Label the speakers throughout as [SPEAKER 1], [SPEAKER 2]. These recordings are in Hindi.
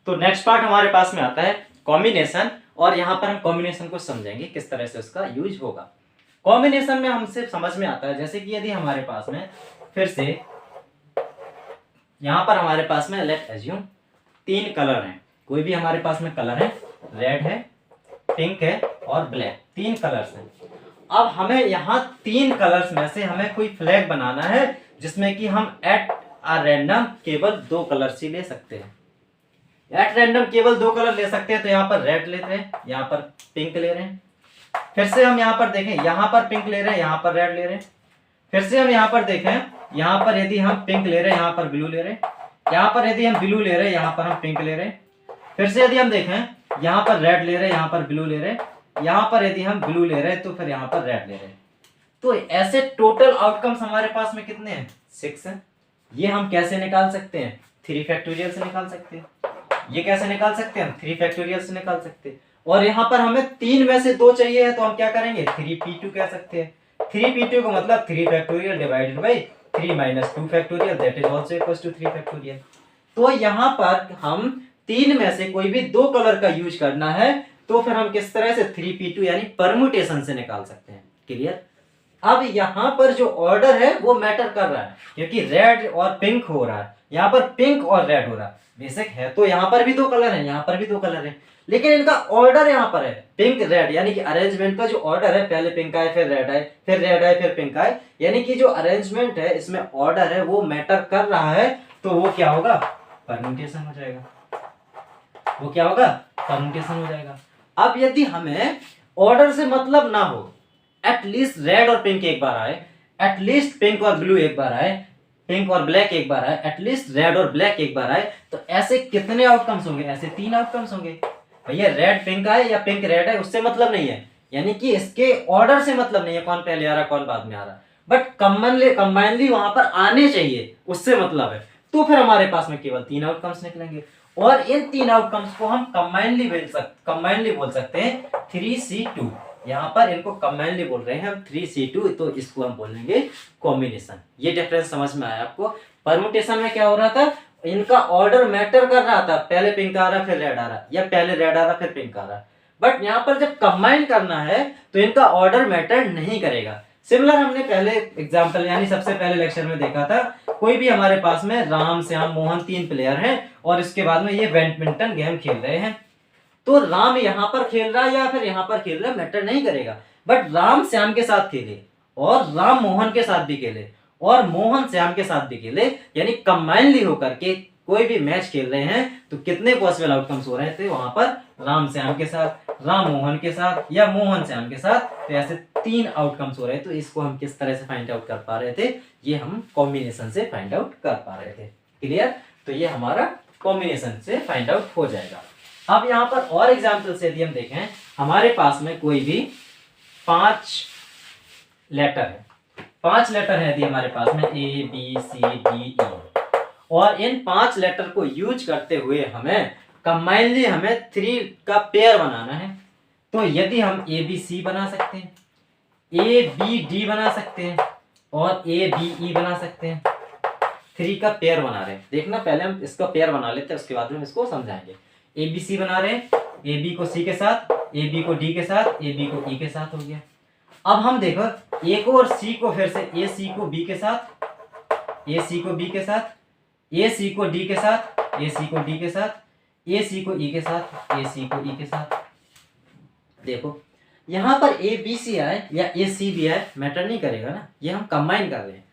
[SPEAKER 1] तो नेक्स्ट पार्ट हमारे पास में आता है कॉम्बिनेशन, और यहाँ पर हम कॉम्बिनेशन को समझेंगे किस तरह से उसका यूज होगा। कॉम्बिनेशन में हमसे समझ में आता है, जैसे कि यदि हमारे पास में फिर से यहाँ पर हमारे पास में लेट एज्यूम 3 कलर हैं, कोई भी हमारे पास में कलर है, रेड है, पिंक है और ब्लैक, 3 कलर्स हैं। अब हमें यहाँ 3 कलर्स में से हमें कोई फ्लैग बनाना है जिसमें कि हम एट आ रैंडम केवल 2 कलर्स ही ले सकते हैं। एट रैंडम केवल 2 कलर ले सकते हैं, तो यहाँ पर रेड लेते हैं, यहाँ पर पिंक ले रहे हैं। फिर से हम यहाँ पर देखें, यहाँ पर पिंक ले रहे हैं, यहाँ पर रेड ले रहे हैं। फिर से हम यहाँ पर देखें, यहाँ पर यदि हम पिंक ले रहे हैं, यहाँ पर ब्लू ले रहे हैं। यहाँ पर यदि हम ब्लू ले रहे हैं, यहाँ पर हम पिंक ले रहे हैं। फिर से यदि हम देखें, यहाँ पर रेड ले रहे हैं, यहाँ पर ब्लू ले रहे हैं। यहाँ पर यदि हम ब्लू ले रहे हैं तो फिर यहाँ पर रेड ले रहे हैं। तो ऐसे टोटल आउटकम्स हमारे पास में कितने हैं? 6 हैं। ये हम कैसे निकाल सकते हैं? 3 फैक्टोरियल से निकाल सकते हैं। ये कैसे निकाल सकते हैं? हम 3 फैक्टोरियल से निकाल सकते हैं। और यहाँ पर हमें 3 में से 2 चाहिए है, तो हम क्या करेंगे? 3p2 कह सकते हैं। 3p2 का मतलब 3 फैक्टोरियल डिवाइडेड बाई 3 माइनस 2 factorial, that is also equals to 3 factorial. तो यहाँ पर हम 3 में से कोई भी 2 कलर का यूज करना है, तो फिर हम किस तरह से 3p2 यानी परमुटेशन से निकाल सकते हैं। क्लियर? अब यहाँ पर जो ऑर्डर है वो मैटर कर रहा है, क्योंकि रेड और पिंक हो रहा है, यहाँ पर पिंक और रेड हो रहा है। बेशक है तो यहाँ पर भी 2 कलर है, यहाँ पर भी 2 कलर है, लेकिन इनका ऑर्डर यहाँ पर है पिंक रेड, यानी कि अरेंजमेंट का जो ऑर्डर है, पहले पिंक आए फिर रेड आए फिर रेड आए फिर पिंक आए, यानी कि जो अरेंजमेंट है इसमें ऑर्डर है वो मैटर कर रहा है। तो वो क्या होगा? परम्यूटेशन हो जाएगा। वो क्या होगा? परम्यूटेशन हो जाएगा। अब यदि हमें ऑर्डर से मतलब ना हो, एटलीस्ट रेड और पिंक एक बार आए, एटलीस्ट पिंक और ब्लू एक बार आए, पिंक और ब्लैक एक बार आए, एटलीस्ट रेड और ब्लैक एक बार आए, तो ऐसे कितने आउटकम्स होंगे? ऐसे 3 आउटकम्स होंगे। भैया रेड पिंक आए या पिंक रेड है उससे मतलब नहीं है, यानी कि इसके ऑर्डर से मतलब नहीं है कौन पहले आ रहा कौन बाद में आ रहा, बट कंबाइनली वहां पर आने चाहिए, उससे मतलब है। तो फिर हमारे पास में केवल 3 आउटकम्स निकलेंगे, और इन 3 आउटकम्स को हम कंबाइनली बोल सकते हैं 3c2। यहाँ पर इनको कंबाइनली बोल रहे हैं हम 3c2, तो इसको हम बोलेंगे कॉम्बिनेशन। ये डिफरेंस समझ में आया आपको? परमुटेशन में क्या हो रहा था? इनका ऑर्डर मैटर कर रहा था, पहले पिंक आ रहा फिर रेड आ रहा, या पहले रेड आ रहा फिर पिंक आ रहा। बट यहाँ पर जब कंबाइन करना है तो इनका ऑर्डर मैटर नहीं करेगा। सिमिलर हमने पहले एग्जांपल यानी सबसे पहले लेक्चर में देखा था, कोई भी हमारे पास में राम श्याम मोहन 3 प्लेयर हैं, और इसके बाद में ये बैडमिंटन गेम खेल रहे हैं। तो राम यहाँ पर खेल रहा है या फिर यहाँ पर खेल रहा है मैटर नहीं करेगा, बट राम श्याम के साथ खेले और राम मोहन के साथ भी खेले और मोहन श्याम के साथ भी खेले, यानी कंबाइनली होकर के कोई भी मैच खेल रहे हैं, तो कितने पॉसिबल आउटकम्स हो रहे थे वहां पर? राम श्याम के साथ, राम मोहन के साथ, या मोहन श्याम के साथ। तो ऐसे 3 आउटकम्स हो रहे, तो इसको हम किस तरह से फाइंड आउट कर पा रहे थे? ये हम कॉम्बिनेशन से फाइंड आउट कर पा रहे थे। क्लियर? तो ये हमारा कॉम्बिनेशन से फाइंड आउट हो जाएगा। अब यहाँ पर और एग्जाम्पल से यदि हम देखें, हमारे पास में कोई भी 5 लेटर है, 5 लेटर है यदि हमारे पास में ABCDE, और इन 5 लेटर को यूज करते हुए हमें कंबाइनली हमें 3 का पेयर बनाना है। तो यदि हम ABC बना सकते हैं, ABD बना सकते हैं और ABE बना सकते हैं, 3 का पेयर बना रहे हैं। देखना पहले हम इसका पेयर बना लेते हैं, उसके बाद में हम इसको समझाएंगे। ABC बना रहे हैं, AB को C के साथ, AB को D के साथ, AB को E के साथ हो गया। अब हम देखो A को और C को फिर से AC को B के साथ, AC को B के साथ, AC को D के साथ, AC को D के साथ, AC को E के साथ, AC को E के साथ। देखो यहाँ पर ABC आए या AC भी आए मैटर नहीं करेगा ना, ये हम कंबाइन कर रहे हैं।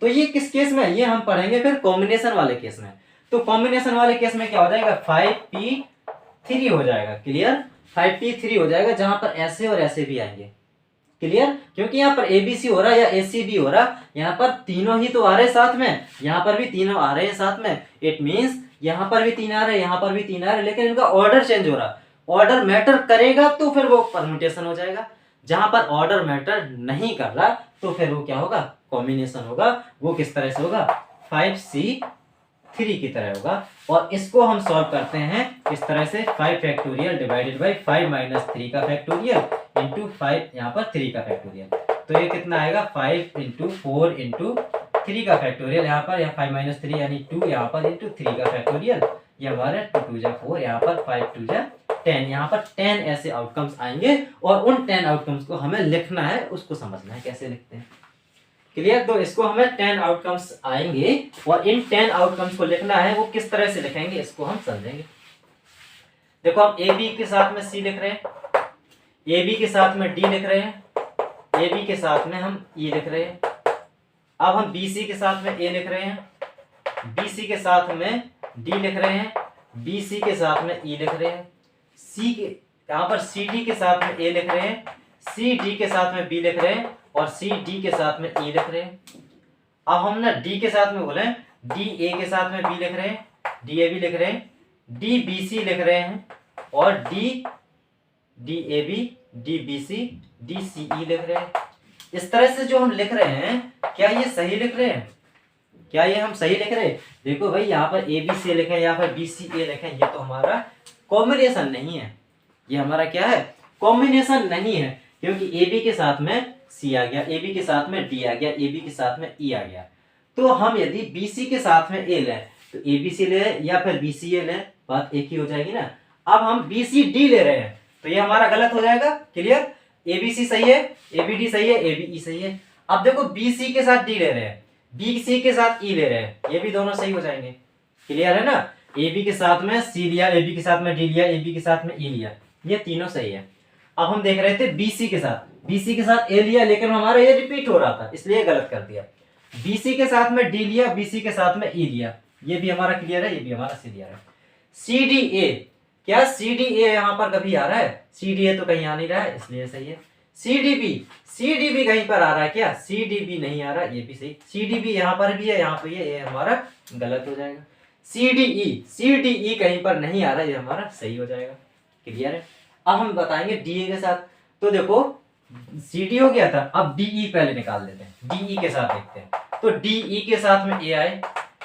[SPEAKER 1] तो ये किस केस में? ये हम पढ़ेंगे फिर कॉम्बिनेशन वाले केस में। तो कॉम्बिनेशन वाले केस में क्या हो जाएगा? 5p3 हो जाएगा। क्लियर? 5p3 हो जाएगा, जहां पर ऐसे और ऐसे भी आएंगे। क्लियर? क्योंकि यहाँ पर ABC हो रहा है या AC भी हो रहा, यहाँ पर तीनों ही तो आ रहे हैं साथ में, यहाँ पर भी तीनों आ रहे हैं साथ में। इट मीन्स यहाँ पर भी 3 आ रहे हैं, यहाँ पर भी 3 आ रहे हैं, लेकिन इनका ऑर्डर चेंज हो रहा। ऑर्डर मैटर करेगा तो फिर वो परम्यूटेशन हो जाएगा, जहां पर ऑर्डर मैटर नहीं कर रहा तो फिर वो क्या होगा? कॉम्बिनेशन होगा। वो किस तरह से होगा? 5c3 की तरह होगा। और इसको हम सॉल्व करते हैं इस तरह से, 5 फैक्टोरियल डिवाइडेड बाई 5 माइनस 3 का फैक्टोरियल इंटू 5 यहाँ पर 3 का फैक्टोरियल। तो ये कितना आएगा? 5 इंटू 4 इंटू 3 का फैक्टोरियल यहाँ पर, या 5 माइनस 3 यानी 2 यहाँ पर इंटू 3 का फैक्टोरियल, ये हमारे 2 2 जा 4, यहाँ पर 5 2 जा 10, यहाँ पर 10 ऐसे आउटकम्स आएंगे और उन 10 आउटकम्स को हमें लिखना है, उसको समझना है कैसे लिखते हैं। क्लियर? तो इसको हमें 10 आउटकम्स आएंगे और इन 10 आउटकम्स को लिखना है, वो किस तरह से लिखेंगे इसको हम समझेंगे। देखो हम ए बी के साथ में सी लिख रहे हैं, ए बी के साथ में डी लिख रहे हैं, ए बी के साथ में हम ई लिख रहे हैं। अब हम बी सी के साथ में ए लिख रहे हैं, बी सी के साथ में डी लिख रहे हैं, बी सी के साथ में ई लिख रहे हैं, सी के यहाँ पर सी डी के साथ में ए लिख रहे हैं, सी डी के साथ में बी लिख रहे हैं और सी डी के साथ में ई लिख रहे हैं। अब हम ना डी के साथ में बोले, डी ए के साथ में बी लिख रहे हैं, डी ए बी लिख रहे हैं, डी बी सी लिख रहे हैं और D A B, D B C, D C E लिख रहे हैं। इस तरह से जो हम लिख रहे हैं, क्या ये सही लिख रहे हैं? क्या ये हम सही लिख रहे हैं? देखो भाई, यहाँ पर ए बी सी लिखे, यहाँ पर बी सी ए लिखे, ये तो हमारा कॉम्बिनेशन नहीं है। ये हमारा क्या है? कॉम्बिनेशन नहीं है, क्योंकि ए बी के साथ में सी आ गया, ए बी के साथ में डी आ गया, ए बी के साथ में ई आ गया। तो हम यदि बी सी के साथ में ए लें तो ए बी सी ले या फिर बी सी ए लें, बात एक ही हो जाएगी ना। अब हम बी सी डी ले रहे हैं तो ये हमारा गलत हो जाएगा। क्लियर? ए बी सी सही है, ए बी डी सही है, ए बी ई सही है। अब देखो बी सी के साथ डी ले रहे हैं, बी सी के साथ ई ले रहे हैं, ये भी दोनों सही हो जाएंगे। क्लियर है ना? ए बी के साथ में सी लिया, ए बी के साथ में डी लिया, ए बी के साथ में ई लिया, ये तीनों सही है। अब हम देख रहे थे बी सी के साथ ए लिया, लेकिन हमारा ये रिपीट हो रहा था, इसलिए गलत कर दिया। बी सी के साथ में डी लिया, बी सी के साथ में ई लिया, ये भी हमारा क्लियर है, ये भी हमारा क्लियर है। सी डी ए, क्या सी डी ए यहाँ पर कभी आ रहा है? सी डी ए तो कहीं आ नहीं रहा है, इसलिए सही है। सी डी बी कहीं पर आ रहा है क्या? सी डी बी नहीं आ रहा, ये भी सही। सी डी बी यहाँ पर भी है, यहाँ पे ये हमारा गलत हो जाएगा। सी डी ई कहीं पर नहीं आ रहा, ये हमारा सही हो जाएगा। क्लियर है? अब हम बताएंगे डी ए के साथ। तो देखो सी डी हो गया था, अब डी ई पहले निकाल देते हैं, डी ई के साथ देखते हैं। तो डी ई के साथ में ए आए,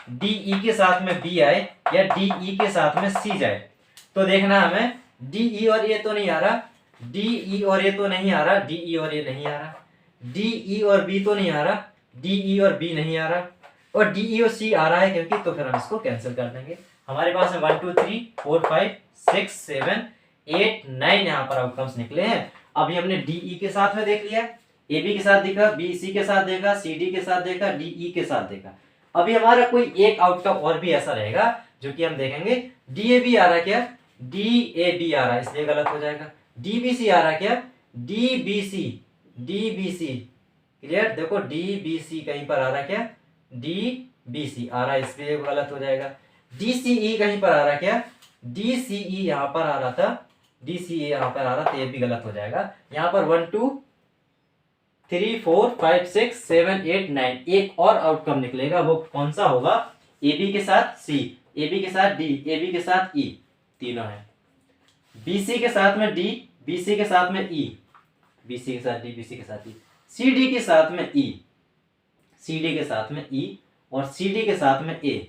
[SPEAKER 1] डी ई के साथ में बी आए या डी ई के साथ में सी जाए, तो देखना हमें डी ई और ए तो नहीं आ रहा, डी ई और ए तो नहीं आ रहा, डी ई और ए नहीं आ रहा, डी ई और बी तो नहीं आ रहा, डी ई और बी नहीं आ रहा, और डी ई और सी आ रहा है क्योंकि, तो फिर हम इसको कैंसिल कर देंगे। हमारे पास में 1 2 3 4 5 6 7 8 9 यहाँ पर आउटकम्स निकले हैं। अभी हमने डी ई के साथ में देख लिया, ए बी के साथ देखा, बी सी के साथ देखा, सी डी के साथ देखा, डी ई के साथ देखा। अभी हमारा कोई एक आउटकम और भी ऐसा रहेगा जो कि हम देखेंगे। डी ए बी आ रहा है क्या? डी ए बी आ रहा है, इसलिए गलत हो जाएगा। डी बी सी आ रहा है क्या? D B C. क्लियर? देखो डी बी सी कहीं पर आ रहा है क्या? डी बी सी आ रहा है, इसलिए गलत हो जाएगा। डी सी ई कहीं पर आ रहा है क्या? डी सी ई यहाँ पर आ रहा था, डी सी ई यहाँ पर आ रहा था, ये भी गलत हो जाएगा। यहाँ पर 1 2 3 4 5 6 7 8 9 एक और आउटकम निकलेगा, वो कौन सा होगा? ए बी के साथ सी, ए बी के साथ डी, ए बी के साथ ई, तीनों है। बी सी के साथ में डी, बी सी के साथ में ई, बी सी के साथ डी, बी सी के साथ ई, सी डी के साथ में ई, सी डी के साथ में ई, और सी डी के साथ में ए,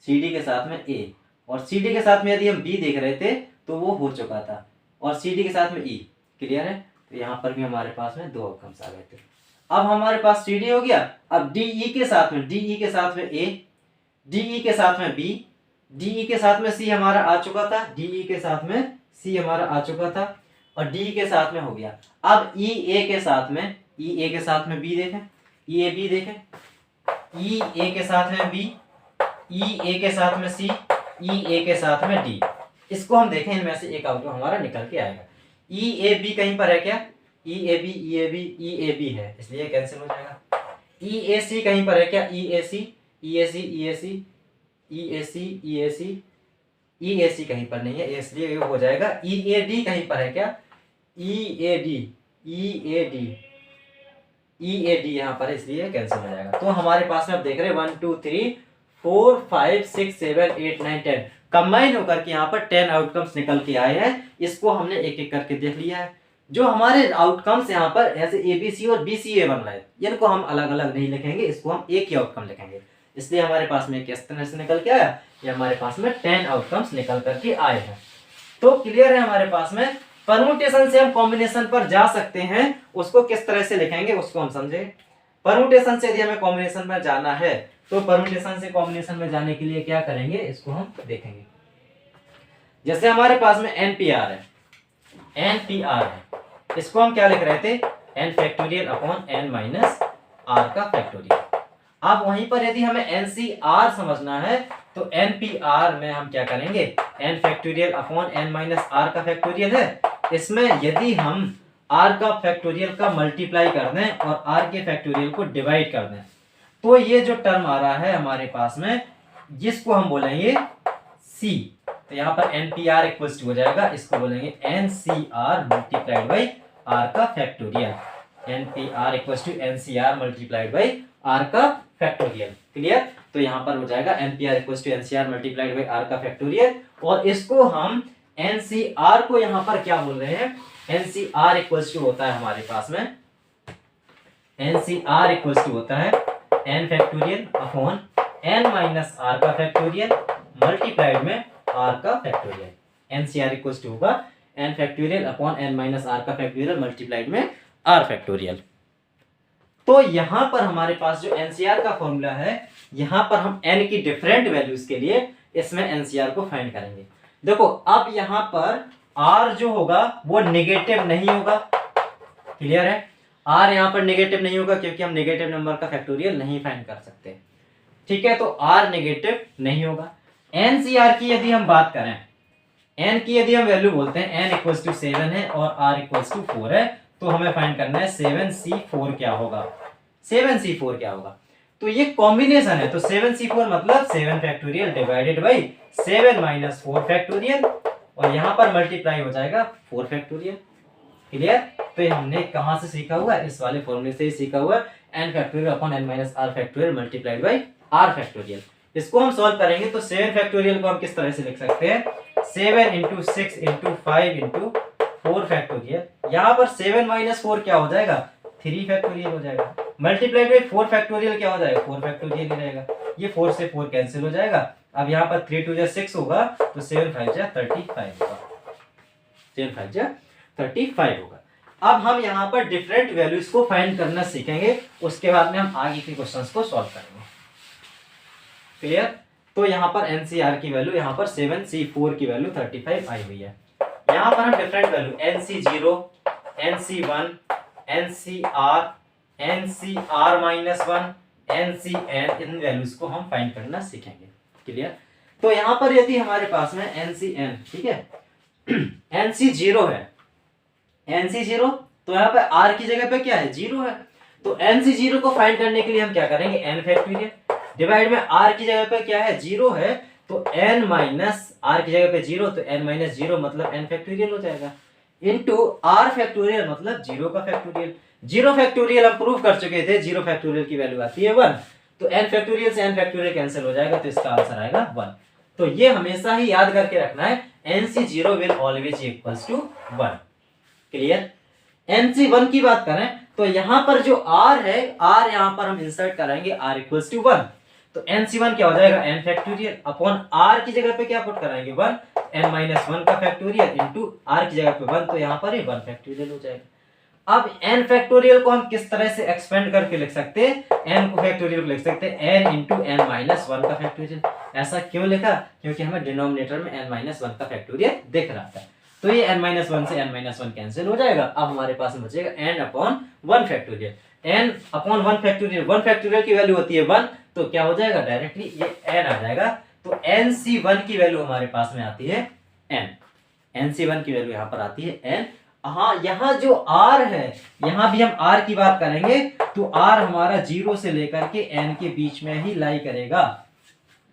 [SPEAKER 1] सी डी के साथ में ए, और सी डी के साथ में यदि हम बी देख रहे थे तो वो हो चुका था, और सी डी के साथ में ई। क्लियर है? तो यहाँ पर भी हमारे पास में 2 आउटकम्स आ गए थे। अब हमारे पास सी डी हो गया। अब डी ई के साथ में, डी ई के साथ में ए, डी ई के साथ में बी, डी ई के साथ में सी हमारा आ चुका था, डी ई के साथ में सी हमारा आ चुका था, और डी के साथ में हो गया। अब ई ए के साथ में, ई ए के साथ में बी देखें, ई ए बी देखें, ई ए के साथ में बी, ई ए के साथ में सी, ई ए के साथ में डी। इसको हम देखें, इनमें से एक आउटकम हमारा निकल के आएगा। ई ए बी कहीं पर है क्या? E A B, E A B, E A B है, इसलिए कैंसिल हो जाएगा। ई ए सी कहीं पर है क्या? ई ए सी, ई ए सी, ई ए सी, ई ए सी, ई ए सी, ई ए सी कहीं पर नहीं है, इसलिए ये हो जाएगा। ई ए डी कहीं पर है क्या? E A D, E A D, E A D यहाँ पर है, इसलिए कैंसिल हो जाएगा। तो हमारे पास में आप देख रहे हैं 1 2 3 4 5 6 7 8 9 10 कंबाइन होकर के यहाँ पर 10 आउटकम्स निकल के आए हैं। इसको हमने एक एक करके देख लिया है। जो हमारे आउटकम्स यहाँ पर ऐसे ए बी सी और बी सी ए बन रहे हैं, इनको हम अलग अलग नहीं लिखेंगे, इसको हम एक ही आउटकम लिखेंगे। इसलिए हमारे पास में किस तरह से निकल के आया, ये हमारे पास में 10 आउटकम्स निकल करके आए हैं। तो क्लियर है? हमारे पास में परमुटेशन से हम कॉम्बिनेशन पर जा सकते हैं, उसको किस तरह से लिखेंगे उसको हम समझे। परमुटेशन से यदि हमें कॉम्बिनेशन में जाना है तो परमुटेशन से कॉम्बिनेशन में जाने के लिए क्या करेंगे, इसको हम देखेंगे। जैसे हमारे पास में NPR है, NPR है, इसको हम क्या लिख रहे थे, n factorial upon n minus r का फैक्टोरियल। अब वहीं पर यदि हमें NCR समझना है तो NPR में हम क्या करेंगे, n factorial upon n minus r का फैक्टोरियल है, इसमें यदि हम r का फैक्टोरियल का मल्टीप्लाई कर दें और r के फैक्टोरियल को डिवाइड कर दें तो ये जो टर्म आ रहा है हमारे पास में, जिसको हम बोलेंगे c, तो यहाँ पर NPR इक्वल्स टू हो जाएगा, इसको बोलेंगे NCR मल्टीप्लाइड बाई r का factorial. NPR equals to NCR multiplied by r का फैक्टोरियल। क्लियर? तो यहाँ पर हो जाएगा NPR equals to NCR multiplied by r का फैक्टोरियल, और इसको हम NCR को यहाँ पर क्या बोल रहे हैं, NCR इक्वल्स टू होता है हमारे पास में, NCR इक्वल्स टू होता है n factorial upon n minus r का फैक्टोरियल मल्टीप्लाइड में r का फैक्टोरियल। NCR इक्वल्स टू होगा n factorial upon n minus r का फैक्टोरियल मल्टीप्लाइड में r फैक्टोरियल। तो यहाँ पर हमारे पास जो NCR का फॉर्मूला है, यहाँ पर हम n की डिफरेंट वैल्यूज के लिए इसमें NCR को फाइंड करेंगे। देखो अब यहाँ पर r जो होगा वो नेगेटिव नहीं होगा। क्लियर है? r यहाँ पर नेगेटिव नहीं होगा क्योंकि हम नेगेटिव नंबर का फैक्टोरियल नहीं फाइंड कर सकते। ठीक है, तो r नेगेटिव नहीं होगा। NCR की यदि हम बात करें, n की यदि हम वैल्यू बोलते हैं, n इक्वल्स टू 7 है और r इक्वल्स टू 4 है, तो हमें फाइंड करना है 7C4 क्या होगा, 7C4 क्या होगा। तो ये कॉम्बिनेशन है, तो 7C4 मतलब 7 factorial divided by 7 minus 4 factorial, और यहाँ पर मल्टीप्लाई हो जाएगा 4 फैक्टोरियल। क्लियर? तो ये हमने कहाँ से सीखा हुआ है, इस वाले फॉर्मूले से ही सीखा हुआ है, n factorial upon n minus r factorial multiplied by r factorial. इसको हम सॉल्व करेंगे तो 7 फैक्टोरियल को हम किस तरह से लिख सकते हैं, 7 इंटू 6 इंटू 5 इंटू 4 फैक्टोरियल। यहाँ पर 7 माइनस 4 क्या हो जाएगा, 3 फैक्टोरियल हो जाएगा, मल्टीप्लाइड बाई 4 फैक्टोरियल क्या हो जाएगा, 4 फैक्टोरियल ही रहेगा। ये 4 से 4 कैंसिल हो जाएगा। अब यहाँ पर 3 2 6 होगा, तो 7 5 35 होगा, 7 5 35 होगा। अब हम यहाँ पर डिफरेंट वैल्यूज को फाइंड करना सीखेंगे, उसके बाद में हम आगे के क्वेश्चंस को सॉल्व करेंगे। क्लियर? तो यहाँ पर NCR की वैल्यू, यहाँ पर 7C4 की वैल्यू 35 आई हुई है। यहाँ पर हम different value NC0, NC1, NCR, NCR minus 1, NCN, इन वैल्यूज को हम फाइंड करना सीखेंगे। क्लियर? तो यहाँ पर यदि हमारे पास में NCN, ठीक है, NC0 है, NC0, तो यहाँ पे R की जगह पे क्या है, 0 है, तो NC0 को फाइंड करने के लिए हम क्या करेंगे, n फैक्टोरियल डिवाइड में R की जगह पे क्या है, 0 है, तो n माइनस R की जगह पे 0, तो n माइनस 0 मतलब n फैक्टोरियल हो जाएगा, इनटू R फैक्टोरियल मतलब 0 का फैक्टोरियल। 0 फैक्टोरियल हम प्रूव कर चुके थे, 0 फैक्टोरियल की वैल्यू आती है 1, तो n फैक्टोरियल से n फैक्टोरियल कैंसिल हो जाएगा, तो इसका आंसर आएगा 1। तो ये हमेशा ही याद करके रखना है, NC0 will always equals to 1। Clear? NC1 की बात करें तो यहाँ पर जो R है, R यहाँ पर हम इंसर्ट करेंगे R इक्वल्स टू 1, तो NC1 क्या हो जाएगा, n फैक्टोरियल अपॉन R की जगह पे क्या पुट कराएंगे, 1, n माइनस 1 का फैक्टोरियल इंटू R की जगह पे 1, तो यहाँ पर ही 1 फैक्टोरियल हो जाएगा। अब n फैक्टोरियल को हम किस तरह से एक्सपेंड करके लिख सकते हैं, n को फैक्टोरियल को लिख सकते हैं n इंटू n माइनस 1 का फैक्टोरियल। ऐसा क्यों लिखा, क्योंकि हमें डिनोमिनेटर में n माइनस 1 का फैक्टोरियल दिख रहा था, तो ये n माइनस 1 से n माइनस 1 कैंसिल हो जाएगा। अब हमारे पास बचेगा n upon 1 factorial, n upon 1 factorial, 1 factorial की वैल्यू होती है 1, तो क्या हो जाएगा, डायरेक्टली ये n आ जाएगा। तो NC1 की वैल्यू हमारे पास में आती है n, NC1 की वैल्यू यहाँ पर आती है n। हाँ, यहाँ जो R है, यहाँ भी हम R की बात करेंगे, तो R हमारा 0 से लेकर के n के बीच में ही लाई करेगा।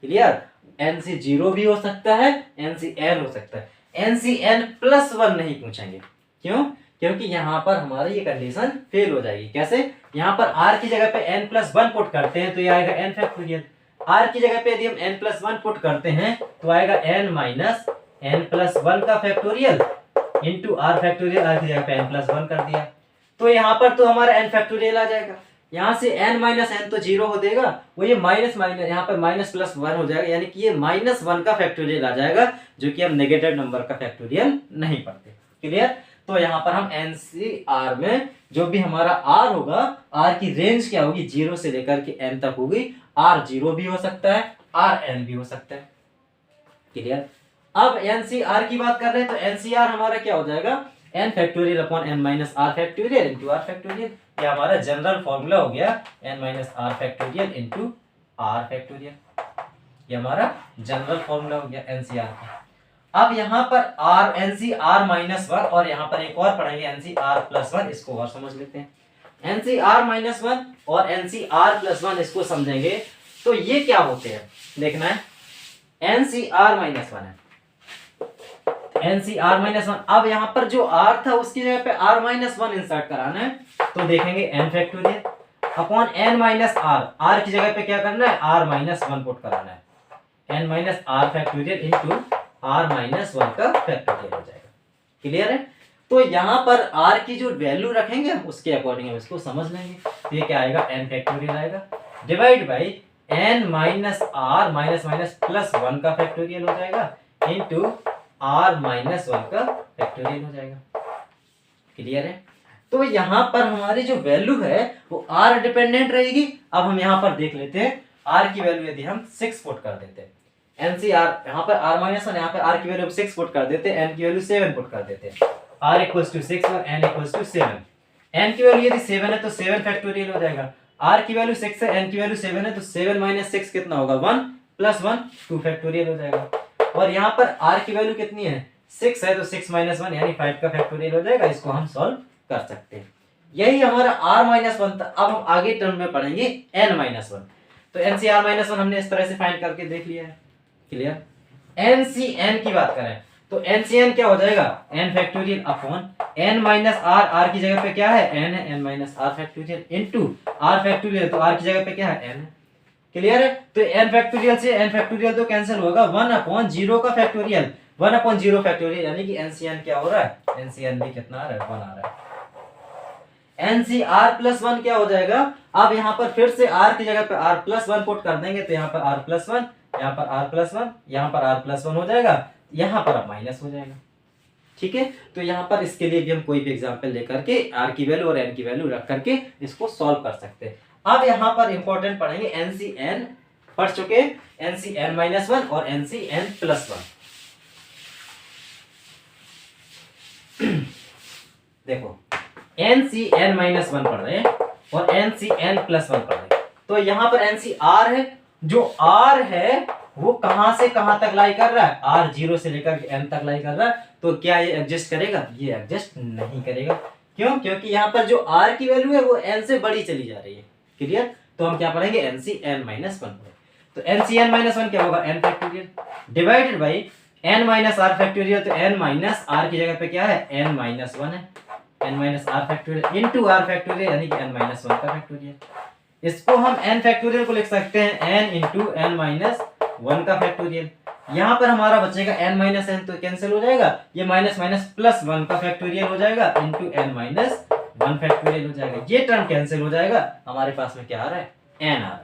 [SPEAKER 1] क्लियर? NC0 भी हो सकता है, NCN हो सकता है, NCN प्लस 1 नहीं पूछेंगे। क्यों? क्योंकि यहाँ पर हमारी ये कंडीशन फेल हो जाएगी। कैसे? यहाँ पर R की जगह पे n प्लस 1 पुट करते हैं तो ये आएगा n फैक्टोरियल। R की जगह पे यदि हम n प्लस 1 पुट करते हैं तो आएगा n माइनस n प्लस 1 का factorial into R factorial, R की जगह पे n प्लस 1 कर दिया, तो यहाँ पर तो हमारा n फैक्टोरियल आ जाएगा। यहाँ से n माइनस n तो 0 हो देगा, वो ये माइनस माइनस यहाँ पर माइनस प्लस 1 हो जाएगा, यानी कि ये माइनस 1 का फैक्टोरियल आ जाएगा, जो कि हम नेगेटिव नंबर का फैक्टोरियल नहीं पढ़ते। क्लियर? तो यहाँ पर हम NCR में जो भी हमारा R होगा, R की रेंज क्या होगी, 0 से लेकर के n तक होगी। R 0 भी हो सकता है, R n भी हो सकता है। क्लियर? अब एनसीआर की बात कर रहे हैं तो एनसीआर हमारा क्या हो जाएगा, n factorial upon n minus r factorial into r factorial. ये हमारा जनरल फॉर्मूला हो गया n minus r factorial into r factorial. ये हमारा जनरल फॉर्मूला हो गया एनसीआर का। अब यहाँ पर आर एनसीआर माइनस वन और यहाँ पर एक और पढ़ेंगे एनसीआर प्लस वन, इसको और समझ लेते हैं। एनसीआर माइनस वन और एनसीआर प्लस वन इसको समझेंगे तो ये क्या होते हैं देखना है। एनसीआर माइनस वन है, एनसीआर माइनस वन। अब यहाँ पर जो आर था उसकी जगह पे आर माइनस वन इंसर्ट कराना है तो देखेंगे n factorial upon n minus r, r की जगह पे क्या करना है, आर माइनस वन पुट कराना है, n minus r factorial into r minus one का फैक्टोरियल हो जाएगा। क्लियर है? तो यहाँ पर आर की जो वैल्यू रखेंगे हम उसके अकॉर्डिंग हम इसको समझ लेंगे। तो ये क्या आएगा, एन फैक्टोरियल आएगा divide by n minus r minus minus plus one का फैक्टोरियल हो जाएगा इंटू आर माइनस वन का फैक्टोरियल हो जाएगा। क्लियर है? तो यहाँ पर हमारी जो वैल्यू है वो आर डिपेंडेंट रहेगी। अब हम यहाँ पर देख लेते हैं आर की वैल्यू यदि हम 6 पुट कर देते हैं, एनसीआर यहाँ पर आर माइनस वन, यहाँ पर आर की वैल्यू 6 पुट कर देते हैं, एन की वैल्यू 7 पुट कर देते हैं, आर इक्वल्स टू 6 और एन इक्वल्स टू 7। एन की वैल्यू यदि 7 है तो 7 फैक्टोरियल हो जाएगा, आर की वैल्यू 6 है, एन की वैल्यू 7 है तो 7 माइनस 6 कितना होगा, 1 प्लस 1 2 फैक्टोरियल हो जाएगा। और यहाँ पर आर की वैल्यू कितनी है, 6 है तो 6 माइनस 1 यानी 5 का फैक्टोरियल हो जाएगा। इसको हम सॉल्व कर सकते हैं। यही हमारा आर माइनस वन था। अब हम आगे टर्म में पढ़ेंगे एन माइनस वन। तो n C r minus one हमने इस तरह से फाइंड करके देख लिया है। क्लियर? एन सी एन की बात करें तो एन सी एन क्या हो जाएगा, n factorial upon n minus r, r की जगह पे क्या है, एन है, n minus r factorial into r factorial, तो आर की जगह पे क्या है, एन है। क्लियर है? तो एन फैक्टोरियल से एन फैक्टोरियल तो कैंसिल होगा, 1 अपॉन 0 का फैक्टोरियल, 1 अपॉन 0 फैक्टोरियल यानी कि एनसीएन क्या हो रहा है, एनसीएन भी कितना आ रहा है, 1 आ रहा है। एनसीआर प्लस 1 क्या हो जाएगा, अब यहाँ पर फिर से आर की जगह पे आर प्लस 1 पुट कर देंगे तो यहाँ पर आर प्लस 1, यहाँ पर आर प्लस 1, यहाँ पर आर प्लस 1 हो जाएगा, यहाँ पर अब माइनस हो जाएगा। ठीक है? तो यहाँ पर इसके लिए भी हम कोई भी एग्जांपल लेकर के आर की वैल्यू और एन की वैल्यू रख करके इसको सॉल्व कर सकते हैं। अब यहाँ पर इंपॉर्टेंट पढ़ेंगे एनसीएन, पढ़ चुके एनसीएन माइनस 1 और एनसीएन प्लस 1। देखो एनसीएन माइनस 1 पढ़ रहे हैं और एनसीएन प्लस 1 पढ़ रहे हैं। तो यहाँ पर एनसीआर है, जो आर है वो कहां से कहां तक लाई कर रहा है, आर 0 से लेकर एन तक लाई कर रहा है। तो क्या ये एडजस्ट करेगा, ये एडजस्ट नहीं करेगा। क्यों? क्योंकि यहाँ पर जो आर की वैल्यू है वो एन से बड़ी चली जा रही है। क्लियर? तो हम क्या पढ़ेंगे, एनसीएन माइनस 1। तो एनसीएन माइनस 1 क्या होगा, n factorial divided by n minus r factorial. तो एन माइनस आर की जगह पे क्या है, एन माइनस 1 है, n minus r factorial into r factorial यानी कि एन माइनस 1 का फैक्टोरियल। इसको हम एन फैक्टोरियल को लिख सकते हैं एन इंटू एन माइनस 1 का फैक्टोरियल। यहाँ पर हमारा बचेगा एन माइनस एन तो कैंसिल हो जाएगा, ये माइनस माइनस प्लस 1 का फैक्टोरियल हो जाएगा इंटू एन माइनस 1 फैक्टोरियल हो जाएगा। ये टर्म कैंसिल हो जाएगा, हमारे पास में क्या आ रहा है, एन आ रहा है।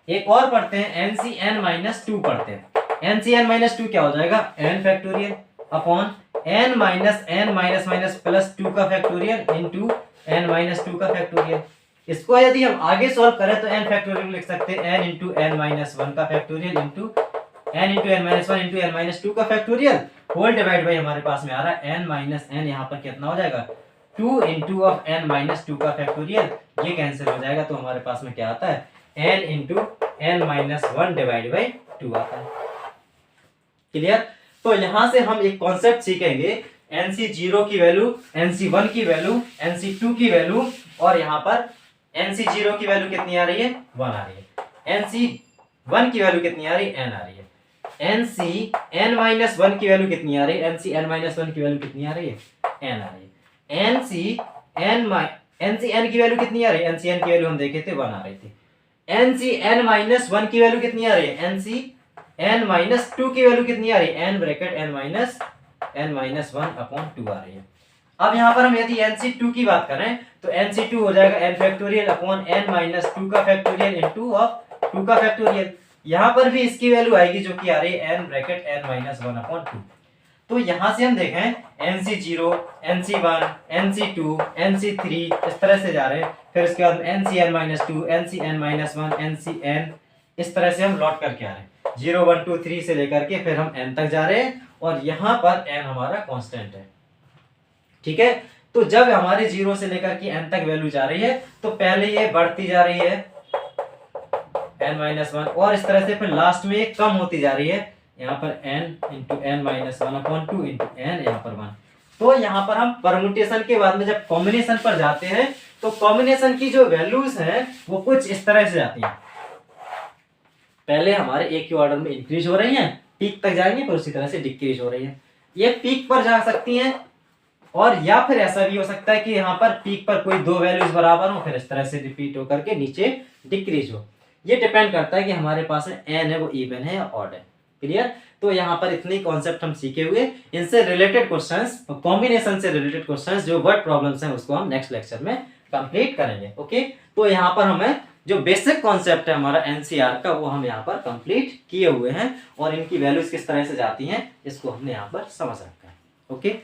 [SPEAKER 1] एक और पढ़ते हैं एनसीएन माइनस 2 पढ़ते हैं। एनसीएन माइनस 2 क्या हो जाएगा, n factorial upon n minus minus plus 2 का फैक्टोरियल इंटू एन माइनस 2 का फैक्टोरियल। इसको यदि हम आगे सॉल्व करें तो एन फैक्टोरियल लिख सकते हैं एन इंटू एन माइनस 1 का factorial into n into n minus 1 into n minus 2 का फैक्टोरियल होल डिवाइड बाई हमारे पास में आ रहा है एन माइनस एन, यहाँ पर कितना हो जाएगा, 2 इंटू ऑफ एन माइनस 2 का फैक्टोरियल। ये कैंसिल हो जाएगा तो हमारे पास में क्या आता है, n into n minus 1 divide by 2 आता है। क्लियर? तो यहां से हम एक कॉन्सेप्ट सीखेंगे, NC0 की वैल्यू, NC1 की वैल्यू, NC2 की वैल्यू और यहाँ पर NC0 की वैल्यू कितनी आ रही है, 1 आ रही है। NC1 की वैल्यू कितनी आ रही है, n आ रही है। NCn-1 की वैल्यू कितनी आ रही है, NCn-1 की वैल्यू कितनी आ रही है, n आ रही है। NCn की वैल्यू कितनी आ रही है, NCn की वैल्यू हम देखे थे 1 आ रही थी। NCn-1 की वैल्यू कितनी आ रही है, NCn-2 की वैल्यू कितनी आ रही है, n ब्रैकेट n-1 अपॉन 2 आ रही है। अब यहाँ पर हम यदि NC2 की बात करें तो NC2 हो जाएगा n factorial upon n minus 2 का फैक्टोरियल इंटू ऑफ 2 का फैक्टोरियल। यहाँ पर भी इसकी वैल्यू आएगी जो कि आ रही है n ब्रैकेट n-1 अपॉन 2। तो यहाँ से हम देखें NC0, NC1, NC2, NC3 इस तरह से जा रहे हैं, फिर उसके बाद NCn-2, NCn-1, NCn इस तरह से हम लॉट करके आ रहे हैं। 0 1 2 3 से लेकर के फिर हम n तक जा रहे हैं और यहाँ पर n हमारा कांस्टेंट है। ठीक है, तो जब हमारे 0 से लेकर के n तक वैल्यू जा रही है तो पहले ये बढ़ती जा रही है n-1 और इस तरह से फिर लास्ट में ये कम होती जा रही है, यहाँ पर n into n-1/2 into n यहाँ पर 1। तो यहाँ पर हम परमुटेशन के बाद में जब कॉम्बिनेशन पर जाते हैं तो कॉम्बिनेशन की जो वैल्यूज हैं वो कुछ इस तरह से जाती हैं। पहले हमारे एक ही ऑर्डर में इंक्रीज हो रही हैं, पीक तक जाएंगे फिर उसी तरह से डिक्रीज हो रही है। ये पीक पर जा सकती हैं और या फिर ऐसा भी हो सकता है कि यहाँ पर पीक पर कोई दो वैल्यूज बराबर हो फिर इस तरह से रिपीट होकर के नीचे डिक्रीज हो। ये डिपेंड करता है कि हमारे पास में n है वो इवन है या ऑड है। क्लियर? तो यहाँ पर इतनी कॉन्सेप्ट हम सीखे हुए, इनसे रिलेटेड क्वेश्चंस, कॉम्बिनेशन से रिलेटेड क्वेश्चंस जो वर्ड प्रॉब्लम्स हैं उसको हम नेक्स्ट लेक्चर में कंप्लीट करेंगे। ओके, तो यहाँ पर हमें जो बेसिक कॉन्सेप्ट है हमारा एनसीआर का वो हम यहाँ पर कंप्लीट किए हुए हैं और इनकी वैल्यूज किस तरह से जाती हैं इसको हमने यहाँ पर समझ रखा है। ओके।